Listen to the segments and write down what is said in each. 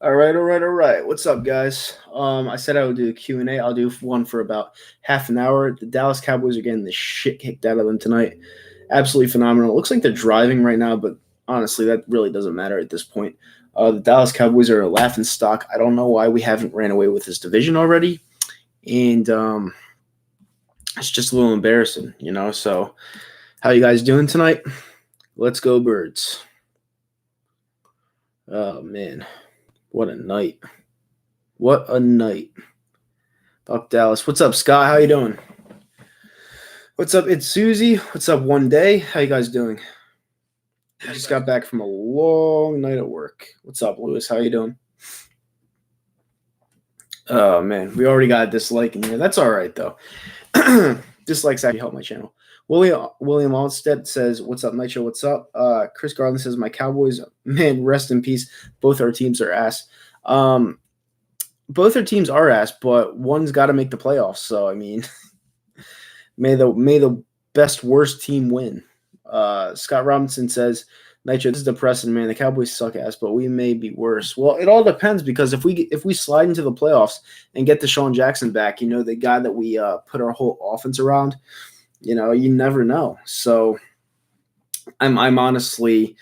All right, all right, all right. What's up, guys? I said I would do a Q&A. I'll do one for about half an hour. The Dallas Cowboys are getting the shit kicked out of them tonight. Absolutely phenomenal. It looks like they're driving right now, but honestly, that really doesn't matter at this point. The Dallas Cowboys are a laughing stock. I don't know why we haven't ran away with this division already, and it's just a little embarrassing, you know. So, how you guys doing tonight? Let's go, Birds. Oh man, what a night! What a night! Fuck Dallas. What's up, Scott? How you doing? What's up? It's Susie. What's up, One Day? How you guys doing? I just got back from a long night at work. What's up, Lewis? How you doing? Oh man, we already got a dislike in here. That's all right though. Dislikes actually help my channel. William Alstead says, "What's up, Nitro? What's up?" Chris Garland says, "My Cowboys, man, rest in peace. Both our teams are ass. Both our teams are ass, but one's got to make the playoffs. So I mean, may the best worst team win." Scott Robinson says, "Nitro, this is depressing, man. The Cowboys suck ass, but we may be worse." Well, it all depends because if we slide into the playoffs and get Deshaun Jackson back, you know, the guy that we put our whole offense around, you know, you never know. So I'm actually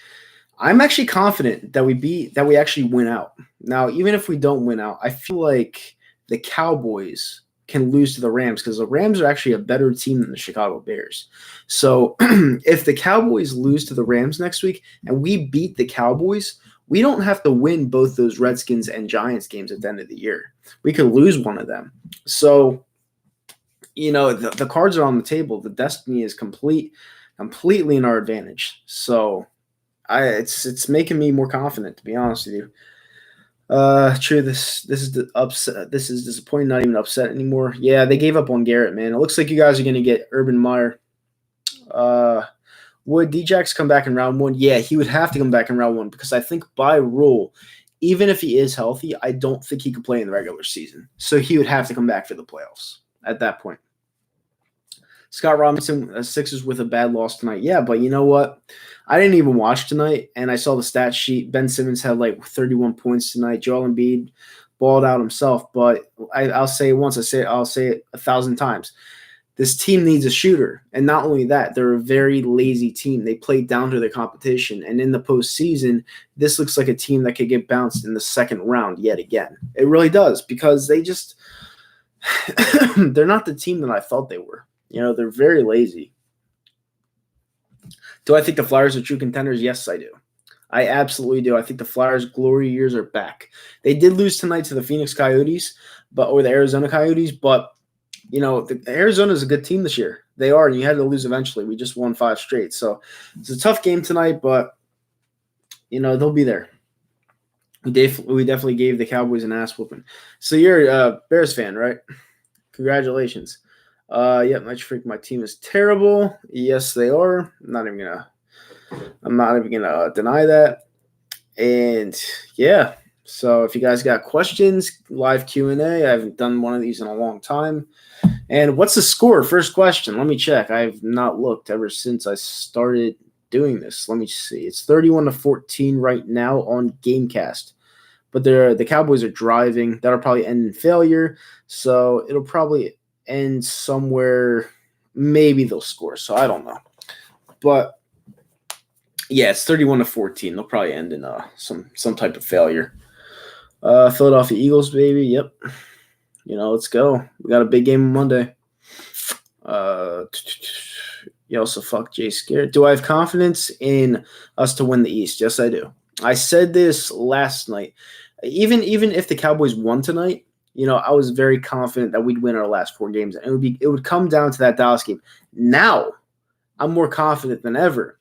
confident that we actually win out. Now, even if we don't win out, I feel like the Cowboys can lose to the Rams because the Rams are actually a better team than the Chicago Bears. So if the Cowboys lose to the Rams next week and we beat the Cowboys, we don't have to win both those Redskins and Giants games at the end of the year. We could lose one of them. So, you know, the cards are on the table. The destiny is completely in our advantage. So it's making me more confident, to be honest with you. True. This is the upset. This is disappointing. Not even upset anymore. Yeah, they gave up on Garrett, man. It looks like you guys are gonna get Urban Meyer. Would Djax come back in round one? Yeah, he would have to come back in round one because I think by rule, even if he is healthy, I don't think he could play in the regular season. So he would have to come back for the playoffs at that point. Scott Robinson, Sixers with a bad loss tonight. Yeah, but you know what? I didn't even watch tonight, and I saw the stat sheet. Ben Simmons had like 31 points tonight. Joel Embiid balled out himself, but I'll say it once. I'll say it 1,000 times. This team needs a shooter, and not only that, they're a very lazy team. They play down to their competition, and in the postseason, this looks like a team that could get bounced in the second round yet again. It really does because they just they're not the team that I thought they were. You know, they're very lazy. Do I think the Flyers are true contenders? Yes, I do. I absolutely do. I think the Flyers' glory years are back. They did lose tonight to the Phoenix Coyotes, or the Arizona Coyotes, but you know, Arizona is a good team this year. They are, and you had to lose eventually. We just won 5 straight, so it's a tough game tonight, but you know they'll be there. We definitely gave the Cowboys an ass whooping. So you're a Bears fan, right? Congratulations. Yep, my team is terrible. Yes, they are. I'm not even gonna deny that. And yeah, so if you guys got questions, live Q&A. I haven't done one of these in a long time. And what's the score? First question. Let me check. I've not looked ever since I started doing this. Let me see. It's 31-14 right now on Gamecast. But the Cowboys are driving. That'll probably end in failure. So it'll probably end somewhere. Maybe they'll score. So I don't know. But yeah, it's 31-14. They'll probably end in some type of failure. Philadelphia Eagles, baby. Yep. You know, let's go. We got a big game on Monday. You also fuck Jay Scared. Do I have confidence in us to win the East? Yes, I do. I said this last night. Even if the Cowboys won tonight, you know, I was very confident that we'd win our last 4 games. And it would come down to that Dallas game. Now, I'm more confident than ever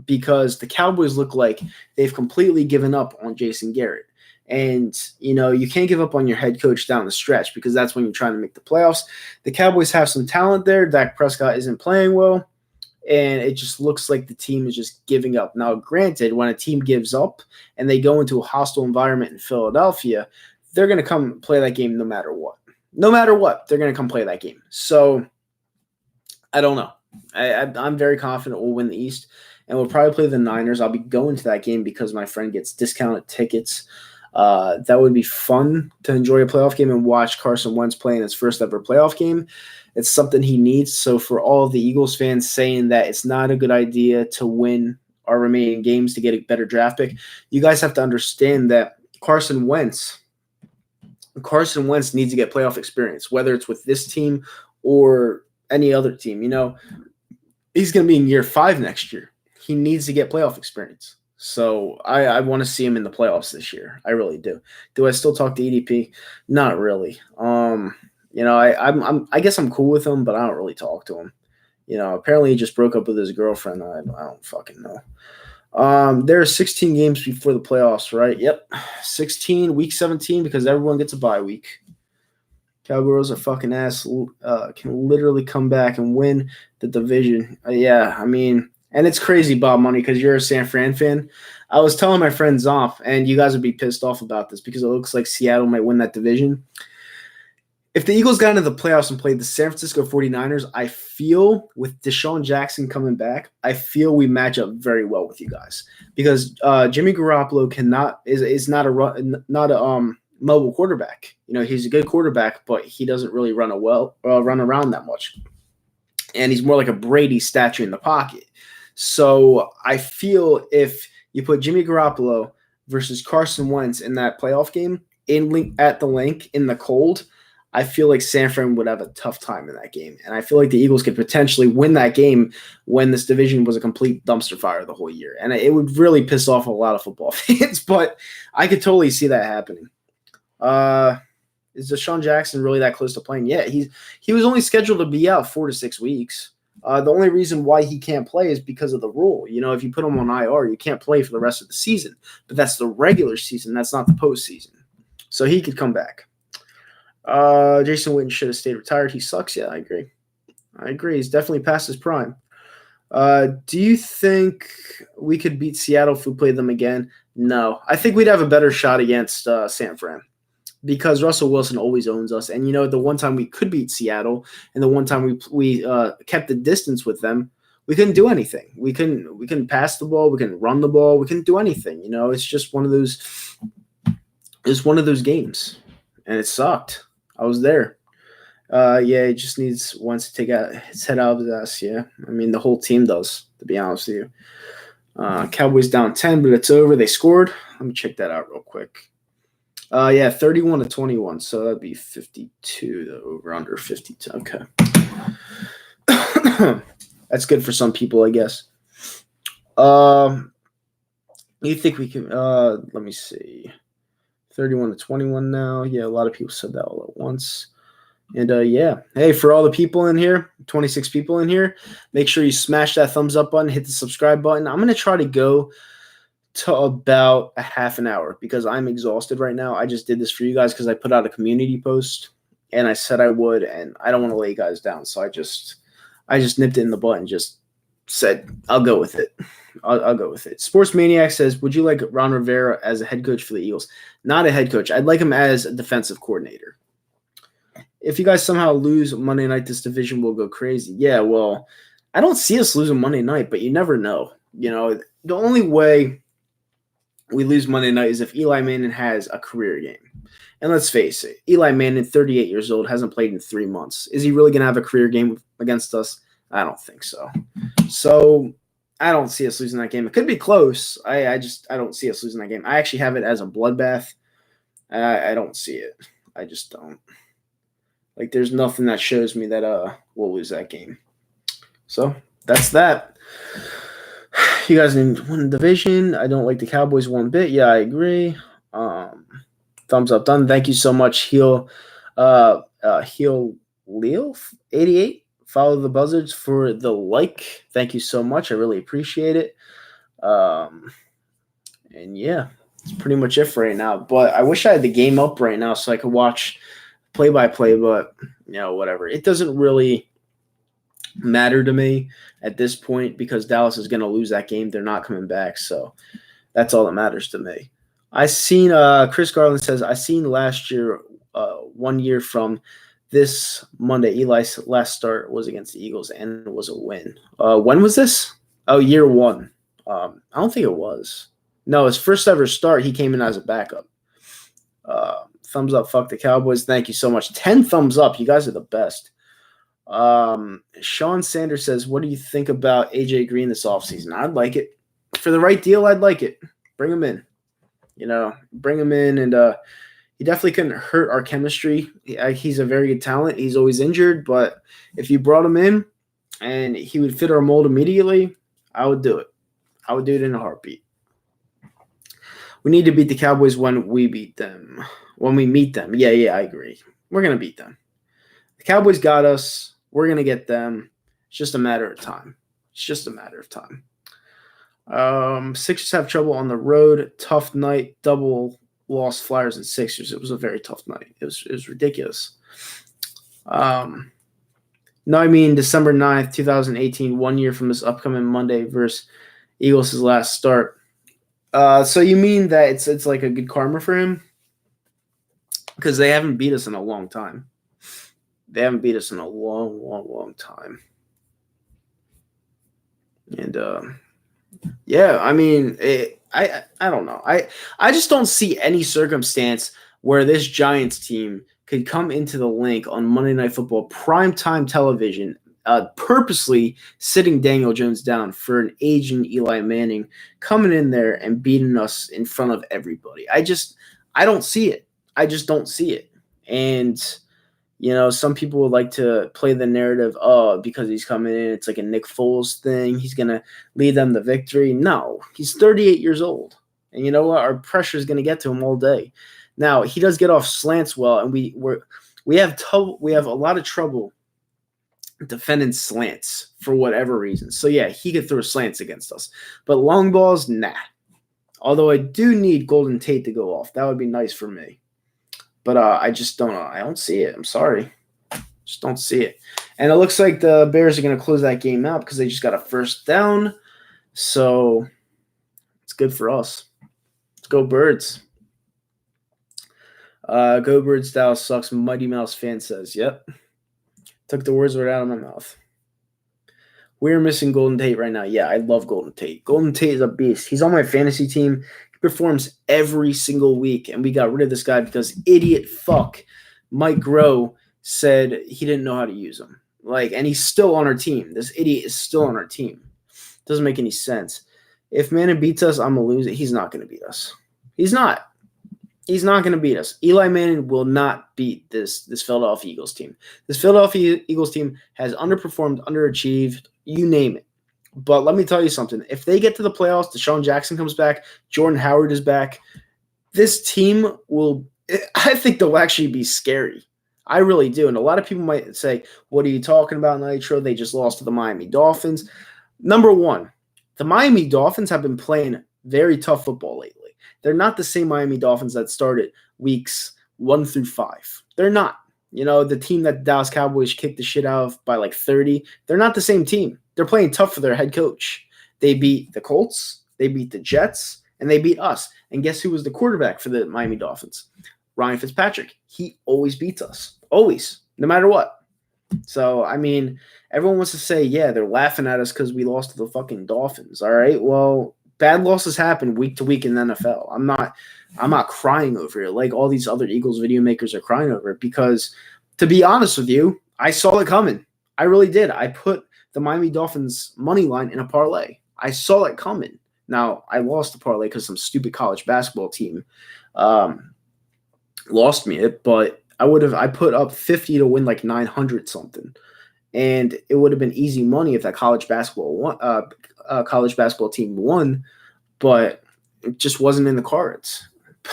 because the Cowboys look like they've completely given up on Jason Garrett. And, you know, you can't give up on your head coach down the stretch because that's when you're trying to make the playoffs. The Cowboys have some talent there. Dak Prescott isn't playing well, and it just looks like the team is just giving up. Now, granted, when a team gives up and they go into a hostile environment in Philadelphia, they're going to come play that game no matter what. No matter what, they're going to come play that game. So, I don't know. I'm very confident we'll win the East, and we'll probably play the Niners. I'll be going to that game because my friend gets discounted tickets. That would be fun to enjoy a playoff game and watch Carson Wentz play in his first ever playoff game. It's something he needs. So for all the Eagles fans saying that it's not a good idea to win our remaining games to get a better draft pick, you guys have to understand that Carson Wentz needs to get playoff experience, whether it's with this team or any other team. He's going to be in year 5 next year. He needs to get playoff experience. So I want to see him in the playoffs this year. I really do. Do I still talk to EDP? Not really. I guess I'm cool with him, but I don't really talk to him. Apparently he just broke up with his girlfriend. I don't fucking know. There are 16 games before the playoffs, right? Yep. 16, week 17, because everyone gets a bye week. Cowgirls are fucking ass. Can literally come back and win the division. And it's crazy, Bob Money, because you're a San Fran fan. I was telling my friend Zoff, and you guys would be pissed off about this because it looks like Seattle might win that division. If the Eagles got into the playoffs and played the San Francisco 49ers, I feel with Deshaun Jackson coming back, I feel we match up very well with you guys because Jimmy Garoppolo is not a mobile quarterback. He's a good quarterback, but he doesn't really run around that much, and he's more like a Brady statue in the pocket. So I feel if you put Jimmy Garoppolo versus Carson Wentz in that playoff game at the link in the cold, I feel like San Fran would have a tough time in that game. And I feel like the Eagles could potentially win that game when this division was a complete dumpster fire the whole year. And it would really piss off a lot of football fans, but I could totally see that happening. Is Deshaun Jackson really that close to playing? Yeah, he was only scheduled to be out 4 to 6 weeks. The only reason why he can't play is because of the rule. If you put him on IR, you can't play for the rest of the season. But that's the regular season. That's not the postseason. So he could come back. Jason Witten should have stayed retired. He sucks. Yeah, I agree. He's definitely past his prime. Do you think we could beat Seattle if we played them again? No. I think we'd have a better shot against San Fran because Russell Wilson always owns us. And, the one time we could beat Seattle and the one time we kept the distance with them, we couldn't do anything. We couldn't pass the ball. We couldn't run the ball. We couldn't do anything. It's just one of those games, and it sucked. I was there. He just needs Wentz to take his head out of his ass. Yeah, the whole team does, to be honest with you. Cowboys down 10, but it's over. They scored. Let me check that out real quick. 31-21, so that'd be 52. The over under 52. Okay, that's good for some people, I guess. You think we can? Let me see. 31-21 now. Yeah, a lot of people said that all at once. And hey, for all the people in here, 26 people in here, make sure you smash that thumbs up button, hit the subscribe button. I'm going to try to go to about a half an hour because I'm exhausted right now. I just did this for you guys because I put out a community post and I said I would, and I don't want to lay you guys down. So I just nipped it in the butt and just said, I'll go with it. I'll go with it. Sports Maniac says, would you like Ron Rivera as a head coach for the Eagles? Not a head coach. I'd like him as a defensive coordinator. If you guys somehow lose Monday night, this division will go crazy. Yeah, well, I don't see us losing Monday night, but you never know. The only way we lose Monday night is if Eli Manning has a career game. And let's face it, Eli Manning, 38 years old, hasn't played in 3 months. Is he really going to have a career game against us? I don't think so. So I don't see us losing that game. It could be close. I don't see us losing that game. I actually have it as a bloodbath. I don't see it. I just don't. Like, there's nothing that shows me that we'll lose that game. So that's that. You guys need to win the division. I don't like the Cowboys one bit. Yeah, I agree. Thumbs up done. Thank you so much, Heel Leo 88. Follow the buzzards for the like. Thank you so much. I really appreciate it. And yeah, that's pretty much it for right now. But I wish I had the game up right now so I could watch play-by-play, but whatever. It doesn't really matter to me at this point because Dallas is going to lose that game. They're not coming back, so that's all that matters to me. I seen Chris Garland says, I seen last year, 1 year from this Monday, Eli's last start was against the Eagles, and it was a win. When was this? Oh, year 1. I don't think it was. No, his first ever start, he came in as a backup. Thumbs up. Fuck the Cowboys. Thank you so much. 10 thumbs up. You guys are the best. Sean Sanders says, what do you think about AJ Green this offseason? I'd like it. For the right deal, I'd like it. Bring him in. Bring him in. And he definitely couldn't hurt our chemistry. He's a very good talent. He's always injured. But if you brought him in and he would fit our mold immediately, I would do it. I would do it in a heartbeat. We need to beat the Cowboys when we beat them. When we meet them. Yeah, I agree. We're going to beat them. The Cowboys got us. We're going to get them. It's just a matter of time. Sixers have trouble on the road. Tough night. Double lost Flyers and Sixers. It was a very tough night. It was ridiculous. No, I mean December 9th, 2018, 1 year from this upcoming Monday versus Eagles' last start. So you mean that it's like a good karma for him? Because they haven't beat us in a long time. They haven't beat us in a long time. And yeah, I mean, I don't know. I just don't see any circumstance where this Giants team could come into the Link on Monday Night Football primetime television, purposely sitting Daniel Jones down for an aging Eli Manning, coming in there and beating us in front of everybody. I don't see it. I just don't see it. And some people would like to play the narrative, because he's coming in, it's like a Nick Foles thing. He's going to lead them to victory. No, he's 38 years old. And you know what? Our pressure is going to get to him all day. Now, he does get off slants well, and we have a lot of trouble defending slants for whatever reason. So, yeah, he could throw slants against us. But long balls, nah. Although I do need Golden Tate to go off. That would be nice for me. But I just don't know. I don't see it. I'm sorry. Just don't see it. And it looks like the Bears are going to close that game out because they just got a first down. So it's good for us. Let's go Birds. Go Birds, Dallas sucks. Mighty Mouse fan says, yep. Took the words right out of my mouth. We're missing Golden Tate right now. Yeah, I love Golden Tate. Golden Tate is a beast. He's on my fantasy team. Performs every single week, and we got rid of this guy because idiot fuck Mike Groh said he didn't know how to use him. And he's still on our team. This idiot is still on our team. Doesn't make any sense. If Manning beats us, I'm gonna lose it. He's not gonna beat us. He's not gonna beat us. Eli Manning will not beat this Philadelphia Eagles team. This Philadelphia Eagles team has underperformed, underachieved, you name it. But let me tell you something. If they get to the playoffs, Deshaun Jackson comes back, Jordan Howard is back, this team I think they'll actually be scary. I really do. And a lot of people might say, what are you talking about, Nitro? They just lost to the Miami Dolphins. Number one, the Miami Dolphins have been playing very tough football lately. They're not the same Miami Dolphins that started weeks 1 through 5. They're not. The team that Dallas Cowboys kicked the shit out of by 30, they're not the same team. They're playing tough for their head coach. They beat the Colts, they beat the Jets, and they beat us. And guess who was the quarterback for the Miami Dolphins? Ryan Fitzpatrick. He always beats us. Always. No matter what. So, I mean, everyone wants to say, yeah, they're laughing at us because we lost to the fucking Dolphins. All right, well, bad losses happen week to week in the NFL. I'm not crying over it like all these other Eagles video makers are crying over it because, to be honest with you, I saw it coming. I really did. I put the Miami Dolphins money line in a parlay. I saw it coming. Now, I lost the parlay because some stupid college basketball team lost me it, but I put up 50 to win 900 something. And it would have been easy money if that college basketball team won, but it just wasn't in the cards.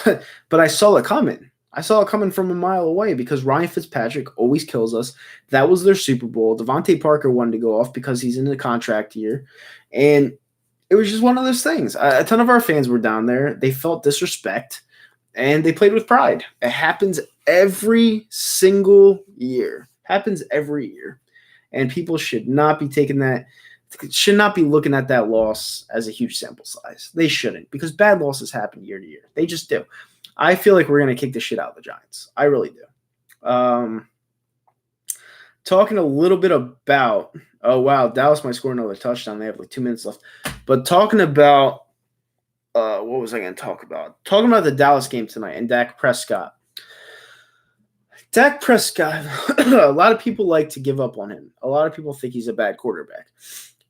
But I saw it coming. I saw it coming from a mile away because Ryan Fitzpatrick always kills us. That was their Super Bowl. Devontae Parker wanted to go off because he's in the contract year. And it was just one of those things. A ton of our fans were down there. They felt disrespect, and they played with pride. It happens every single year. Happens every year. And people should not be looking at that loss as a huge sample size. They shouldn't, because bad losses happen year to year. They just do. I feel like we're going to kick the shit out of the Giants. I really do. Talking a little bit about, oh, wow, Dallas might score another touchdown. They have 2 minutes left. But talking about What was I going to talk about? Talking about the Dallas game tonight and Dak Prescott. Dak Prescott, a lot of people like to give up on him. A lot of people think he's a bad quarterback.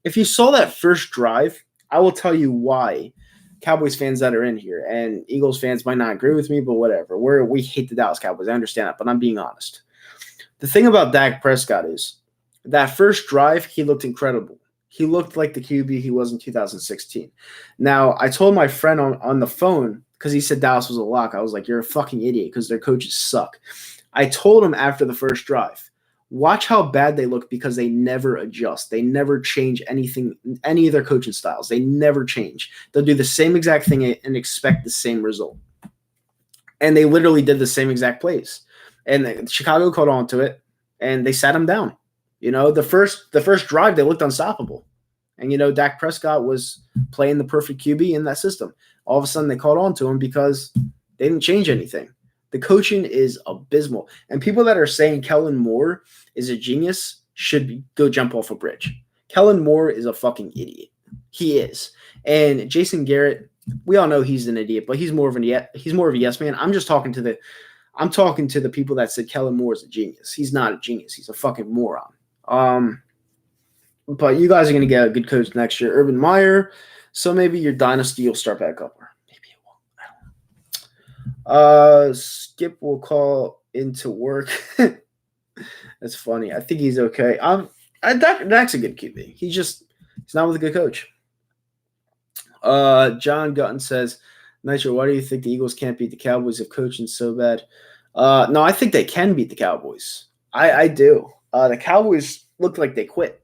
If you saw that first drive, I will tell you why Cowboys fans that are in here and Eagles fans might not agree with me, but whatever. We hate the Dallas Cowboys. I understand that, but I'm being honest. The thing about Dak Prescott is that first drive, he looked incredible. He looked like the QB he was in 2016. Now, I told my friend on the phone, because he said Dallas was a lock, I was like, you're a fucking idiot because their coaches suck. I told him after the first drive, watch how bad they look because they never adjust. They never change anything, any of their coaching styles. They never change. They'll do the same exact thing and expect the same result. And they literally did the same exact plays. And Chicago caught on to it, and they sat him down. The first drive, they looked unstoppable. And, Dak Prescott was playing the perfect QB in that system. All of a sudden, they caught on to him because they didn't change anything. The coaching is abysmal. And people that are saying Kellen Moore is a genius should go jump off a bridge. Kellen Moore is a fucking idiot. He is. And Jason Garrett, we all know he's an idiot, but he's more of a yes man. I'm talking to the people that said Kellen Moore is a genius. He's not a genius. He's a fucking moron. But you guys are going to get a good coach next year, Urban Meyer. So maybe your dynasty will start back up. Or maybe it won't. I don't know. Skip will call into work. That's funny. I think he's okay. Dak's a good QB. He's not with a good coach. John Gutton says, Nitro, why do you think the Eagles can't beat the Cowboys if coaching's so bad? No, I think they can beat the Cowboys. I do. The Cowboys look like they quit.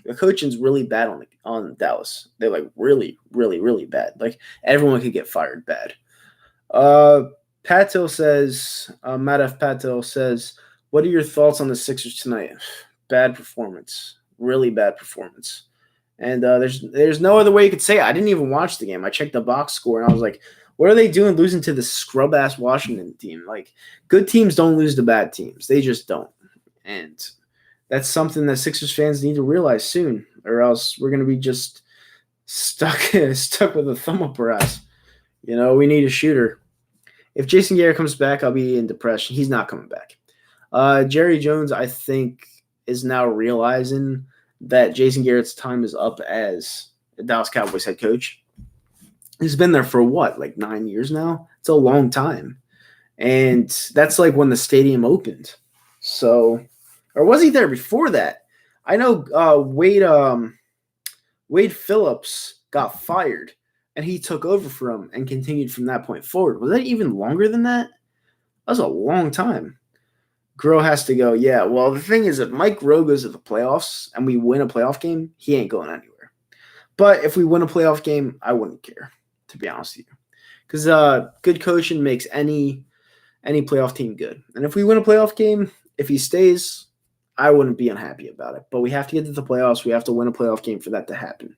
The coaching's really bad on Dallas. They're like really, really, really bad. Like everyone could get fired bad. Patil says, Matt F. Patil says, what are your thoughts on the Sixers tonight? Bad performance. Really bad performance. And there's no other way you could say it. I didn't even watch the game. I checked the box score, and I was like, what are they doing losing to the scrub-ass Washington team? Like, good teams don't lose to bad teams. They just don't. And that's something that Sixers fans need to realize soon, or else we're going to be just stuck with a thumb up our ass. We need a shooter. If Jason Garrett comes back, I'll be in depression. He's not coming back. Jerry Jones, I think, is now realizing that Jason Garrett's time is up as the Dallas Cowboys head coach. He's been there for what, like 9 years now? It's a long time. And that's like when the stadium opened. So, or was he there before that? I know Wade Phillips got fired, and he took over for him and continued from that point forward. Was that even longer than that? That was a long time. Groh has to go. Yeah, well, the thing is, if Mike Groh goes to the playoffs and we win a playoff game, he ain't going anywhere. But if we win a playoff game, I wouldn't care, to be honest with you. Because good coaching makes any playoff team good. And if we win a playoff game, if he stays, I wouldn't be unhappy about it. But we have to get to the playoffs. We have to win a playoff game for that to happen.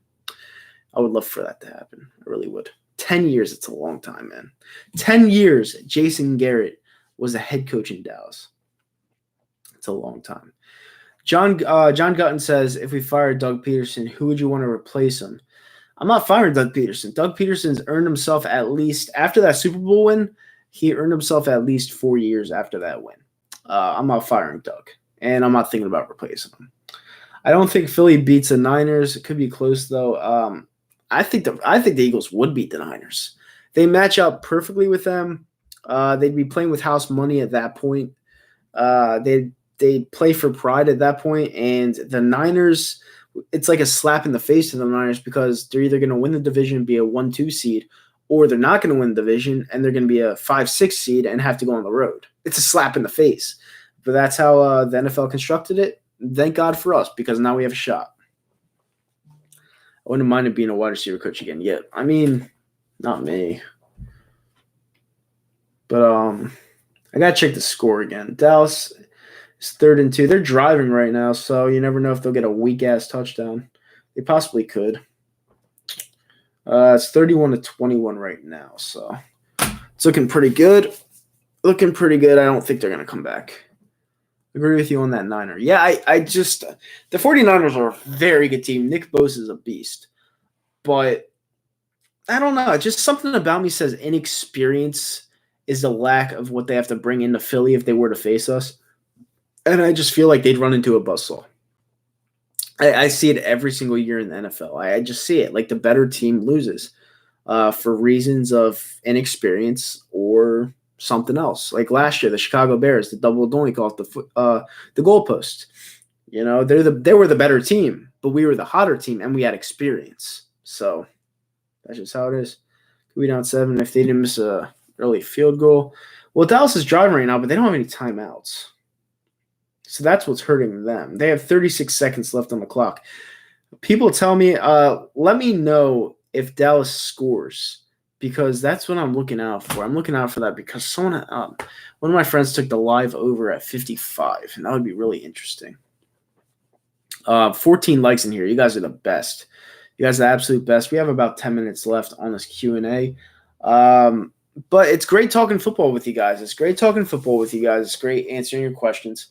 I would love for that to happen. I really would. 10 years, it's a long time, man. 10 years, Jason Garrett was a head coach in Dallas. It's a long time. John Gutton says, if we fire Doug Peterson, who would you want to replace him? I'm not firing Doug Peterson. Doug Peterson's earned himself at least, after that Super Bowl win, he earned himself at least 4 years after that win. I'm not firing Doug, and I'm not thinking about replacing him. I don't think Philly beats the Niners. It could be close, though. I think the Eagles would beat the Niners. They match up perfectly with them. They'd be playing with house money at that point. They play for pride at that point, and the Niners, it's like a slap in the face to the Niners because they're either going to win the division and be a 1-2 seed, or they're not going to win the division and they're going to be a 5-6 seed and have to go on the road. It's a slap in the face. But that's how the NFL constructed it. Thank God for us, because now we have a shot. I wouldn't mind it being a wide receiver coach again yet. I mean, not me. But I got to check the score again. Dallas is 3rd and 2. They're driving right now, so you never know if they'll get a weak-ass touchdown. They possibly could. It's 31-21 right now, so it's looking pretty good. I don't think they're going to come back. Agree with you on that Niner. Yeah, I just the 49ers are a very good team. Nick Bosa is a beast. But I don't know. Just something about me says inexperience is the lack of what they have to bring into Philly if they were to face us. And I just feel like they'd run into a buzzsaw. I see it every single year in the NFL. I just see it. Like the better team loses for reasons of inexperience or something else. Like last year, the Chicago Bears, the double doink off the goalpost. You know, they were the better team, but we were the hotter team and we had experience. So that's just how it is. Could be down 7 if they didn't miss a early field goal. Well, Dallas is driving right now, but they don't have any timeouts. So that's what's hurting them. They have 36 seconds left on the clock. People tell me, let me know if Dallas scores because that's what I'm looking out for. I'm looking out for that because one of my friends took the live over at 55, and that would be really interesting. 14 likes in here. You guys are the best. You guys are the absolute best. We have about 10 minutes left on this Q&A. But it's great talking football with you guys. It's great answering your questions.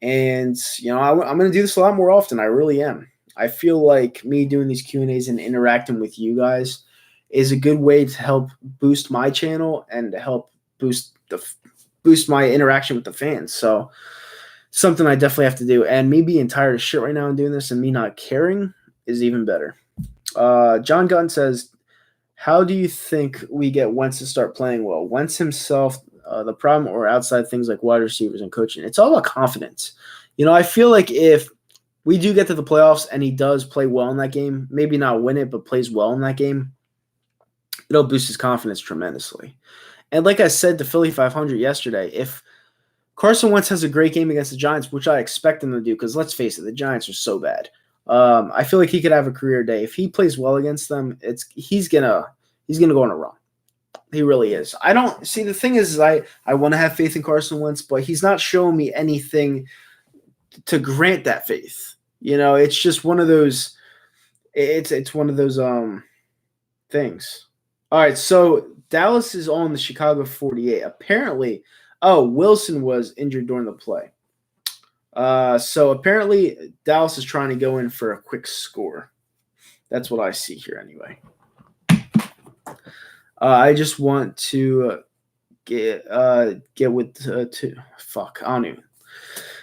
And, you know, I'm going to do this a lot more often. I really am. I feel like me doing these Q&As and interacting with you guys is a good way to help boost my channel and to help boost my interaction with the fans. So something I definitely have to do. And me being tired of shit right now and doing this and me not caring is even better. John Gunn says, how do you think we get Wentz to start playing well? Wentz himself, the problem, or outside things like wide receivers and coaching? It's all about confidence. You know, I feel like if we do get to the playoffs and he does play well in that game, maybe not win it, but plays well in that game, it'll boost his confidence tremendously. And like I said to Philly 500 yesterday, if Carson Wentz has a great game against the Giants, which I expect him to do, because let's face it, the Giants are so bad. I feel like he could have a career day. If he plays well against them, he's gonna go on a run. He really is. I don't see the thing is I want to have faith in Carson Wentz, but he's not showing me anything to grant that faith. You know, it's just one of those. It's one of those things. All right, so Dallas is on the Chicago 48. Apparently, Wilson was injured during the play. So apparently Dallas is trying to go in for a quick score. That's what I see here anyway. I just want to get with fuck. I don't even.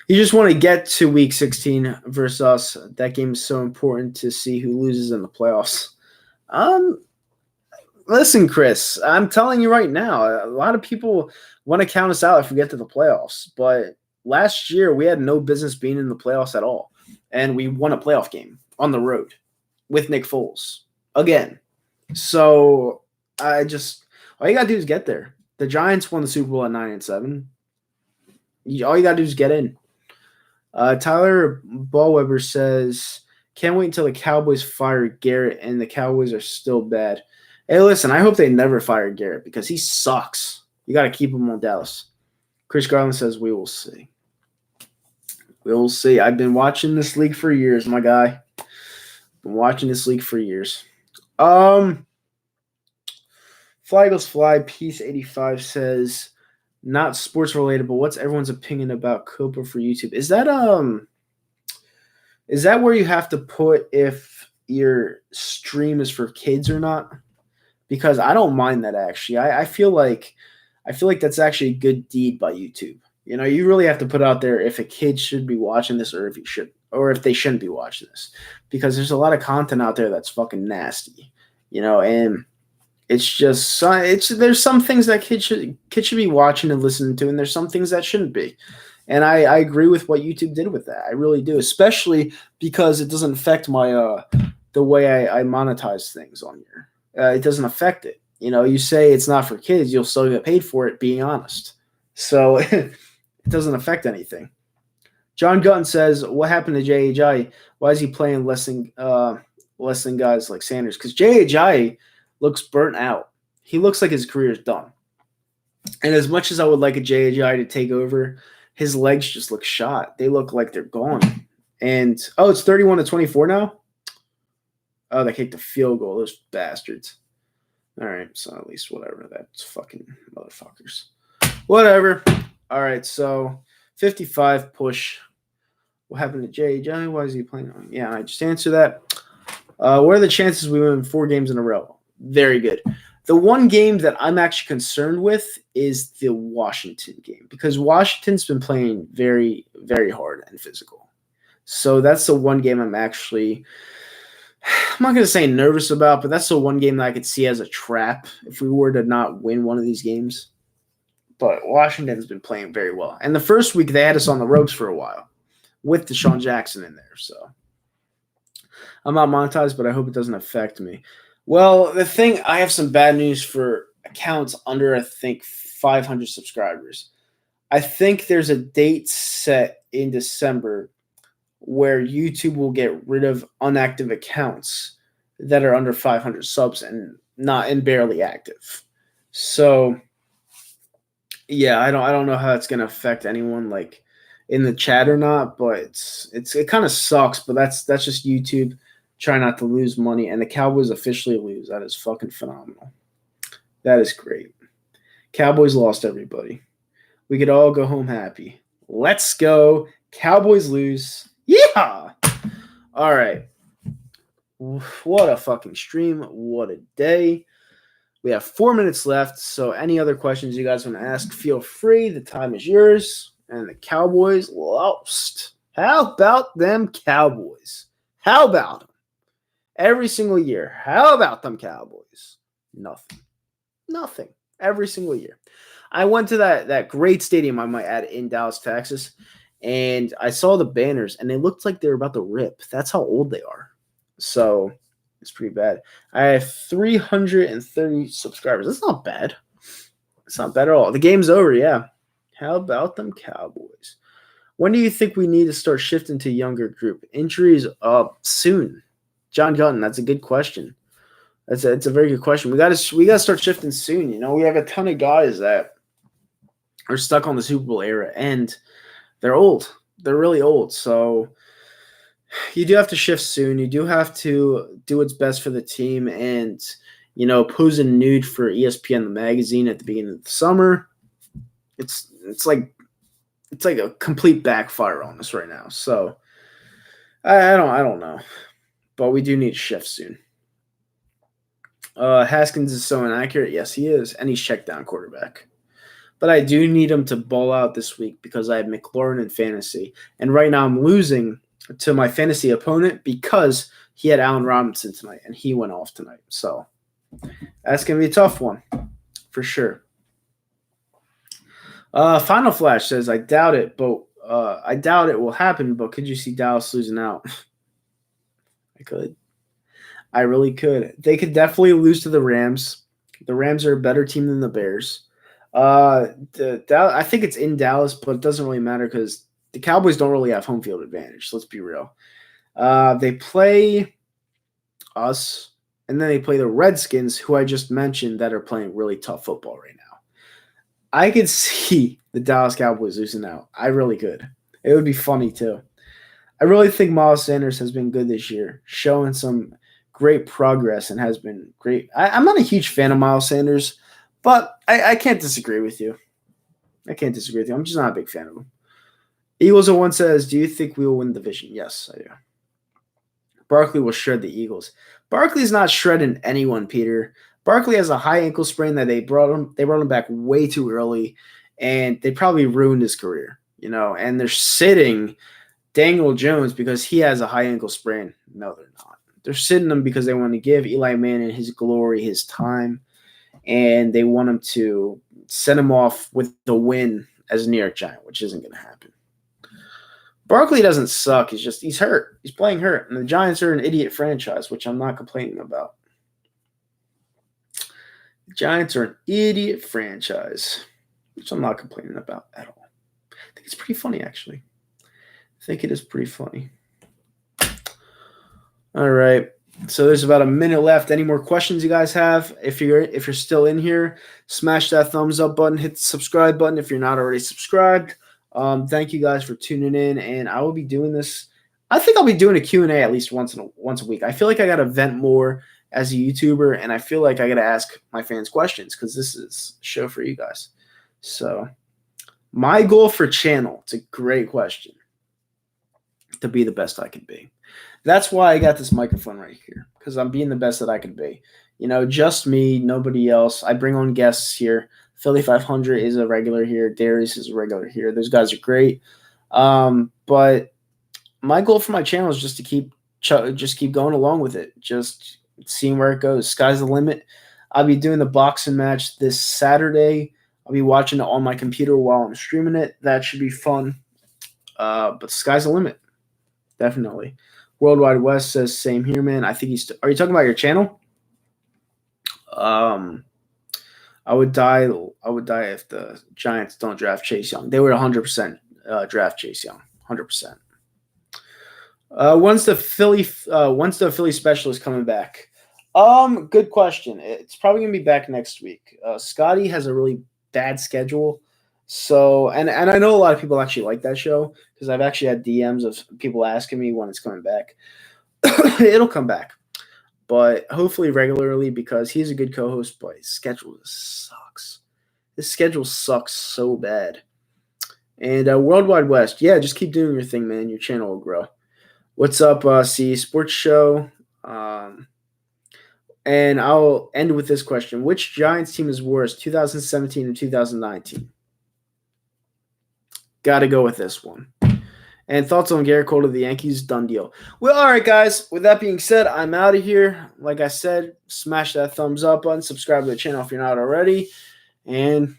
You just want to get to week 16 versus us. That game is so important to see who loses in the playoffs. Listen, Chris, I'm telling you right now, a lot of people want to count us out if we get to the playoffs, but last year, we had no business being in the playoffs at all, and we won a playoff game on the road with Nick Foles again. So all you got to do is get there. The Giants won the Super Bowl at 9-7. All you got to do is get in. Tyler Ballweber says, can't wait until the Cowboys fire Garrett, and the Cowboys are still bad. Hey, listen, I hope they never fire Garrett because he sucks. You got to keep him on Dallas. Chris Garland says, we will see. We will see. I've been watching this league for years, my guy. Been watching this league for years. Fly Eagles Fly, Peace 85 says, not sports related, but what's everyone's opinion about Copa for YouTube? Is that where you have to put if your stream is for kids or not? Because I don't mind that actually. I feel like that's actually a good deed by YouTube. You know, you really have to put out there if a kid should be watching this or if they shouldn't be watching this, because there's a lot of content out there that's fucking nasty, you know, and it's just there's some things that kids should be watching and listening to, and there's some things that shouldn't be. And I agree with what YouTube did with that. I really do, especially because it doesn't affect my the way I monetize things on here. It doesn't affect it. You know, you say it's not for kids, you'll still get paid for it, being honest. So it doesn't affect anything. John Gutton says, what happened to J.H.I.? Why is he playing less than guys like Sanders? Because J.H.I. looks burnt out. He looks like his career is done. And as much as I would like a J.H.I. to take over, his legs just look shot. They look like they're gone. And, it's 31-24 now? Oh, they kicked a field goal. Those bastards. All right, so at least whatever. That's fucking motherfuckers. Whatever. All right, so 55 push. What happened to J.J.? Why is he playing on? Yeah, I just answered that. What are the chances we win 4 games in a row? Very good. The one game that I'm actually concerned with is the Washington game because Washington's been playing very, very hard and physical. So that's the one game I'm not going to say nervous about, but that's the one game that I could see as a trap if we were to not win one of these games. But Washington's been playing very well. And the first week, they had us on the ropes for a while with Deshaun Jackson in there. So I'm not monetized, but I hope it doesn't affect me. Well, I have some bad news for accounts under, I think, 500 subscribers. I think there's a date set in December where YouTube will get rid of inactive accounts that are under 500 subs and barely active. So, yeah, I don't know how it's going to affect anyone like in the chat or not, but it kind of sucks. But that's just YouTube. Try not to lose money, and the Cowboys officially lose. That is fucking phenomenal. That is great. Cowboys lost everybody. We could all go home happy. Let's go. Cowboys lose. Yeah. All right. What a fucking stream. What a day. We have 4 minutes left, so any other questions you guys want to ask, feel free. The time is yours. And the Cowboys lost. How about them Cowboys? How about them? Every single year. How about them Cowboys? Nothing. Every single year. I went to that great stadium, I might add, in Dallas, Texas, and I saw the banners, and they looked like they were about to rip. That's how old they are. So it's pretty bad. I have 330 subscribers. That's not bad. It's not bad at all. The game's over, yeah. How about them Cowboys? When do you think we need to start shifting to a younger group? Injuries soon. John Gunn, that's a good question. It's a very good question. We gotta start shifting soon. We have a ton of guys that are stuck on the Super Bowl era, and they're old. They're really old. So you do have to shift soon. You do have to do what's best for the team, and pose a nude for ESPN the magazine at the beginning of the summer. It's like a complete backfire on us right now. So I don't know. But we do need to shift soon. Haskins is so inaccurate. Yes, he is. And he's checked down quarterback. But I do need him to ball out this week because I have McLaurin in fantasy. And right now I'm losing to my fantasy opponent because he had Allen Robinson tonight and he went off tonight. So that's going to be a tough one for sure. Final Flash says, I doubt it will happen, but could you see Dallas losing out? I could. I really could. They could definitely lose to the Rams. The Rams are a better team than the Bears. I think it's in Dallas, but it doesn't really matter because the Cowboys don't really have home field advantage. Let's be real. They play us, and then they play the Redskins, who I just mentioned, that are playing really tough football right now. I could see the Dallas Cowboys losing out. I really could. It would be funny, too. I really think Miles Sanders has been good this year, showing some great progress and has been great. I'm not a huge fan of Miles Sanders, but I can't disagree with you. I'm just not a big fan of him. Eagles at one says, do you think we will win the division? Yes, I do. Barkley will shred the Eagles. Barkley's not shredding anyone, Peter. Barkley has a high ankle sprain that they brought him back way too early, and they probably ruined his career, and they're sitting Daniel Jones because he has a high ankle sprain. No, they're not. They're sitting him because they want to give Eli Manning his glory, his time, and they want him to send him off with the win as a New York Giant, which isn't going to happen. Barkley doesn't suck. He's hurt. He's playing hurt, and the Giants are an idiot franchise, which I'm not complaining about. The Giants are an idiot franchise, which I'm not complaining about at all. I think it's pretty funny, actually. I think it is pretty funny. All right. So there's about a minute left. Any more questions you guys have? If you're still in here, smash that thumbs up button, hit the subscribe button if you're not already subscribed. Thank you guys for tuning in, and I will be doing this. I think I'll be doing a Q&A at least once a week. I feel like I got to vent more as a YouTuber, and I feel like I got to ask my fans questions because this is a show for you guys. So my goal for channel, it's a great question, to be the best I can be. That's why I got this microphone right here, because I'm being the best that I can be. Just me, nobody else. I bring on guests here. Philly 500 is a regular here. Darius is a regular here. Those guys are great. But my goal for my channel is just to just keep going along with it. Just seeing where it goes. Sky's the limit. I'll be doing the boxing match this Saturday. I'll be watching it on my computer while I'm streaming it. That should be fun. But the sky's the limit. Definitely. Worldwide West says same here, man. I think are you talking about your channel? I would die if the Giants don't draft Chase Young. They would 100% draft Chase Young. 100%. When's the Philly specialist coming back? Good question. It's probably gonna be back next week. Scotty has a really bad schedule. So, and I know a lot of people actually like that show because I've actually had DMs of people asking me when it's coming back. It'll come back, but hopefully regularly because he's a good co-host, but his schedule sucks. His schedule sucks so bad. And Worldwide West, yeah, just keep doing your thing, man. Your channel will grow. What's up, C Sports Show? And I'll end with this question. Which Giants team is worse, 2017 or 2019? Got to go with this one. And thoughts on Garrett Cole to the Yankees? Done deal. Well, all right, guys. With that being said, I'm out of here. Like I said, smash that thumbs up button. Subscribe to the channel if you're not already. And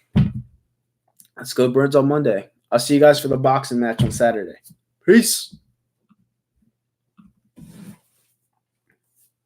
let's go Birds on Monday. I'll see you guys for the boxing match on Saturday. Peace.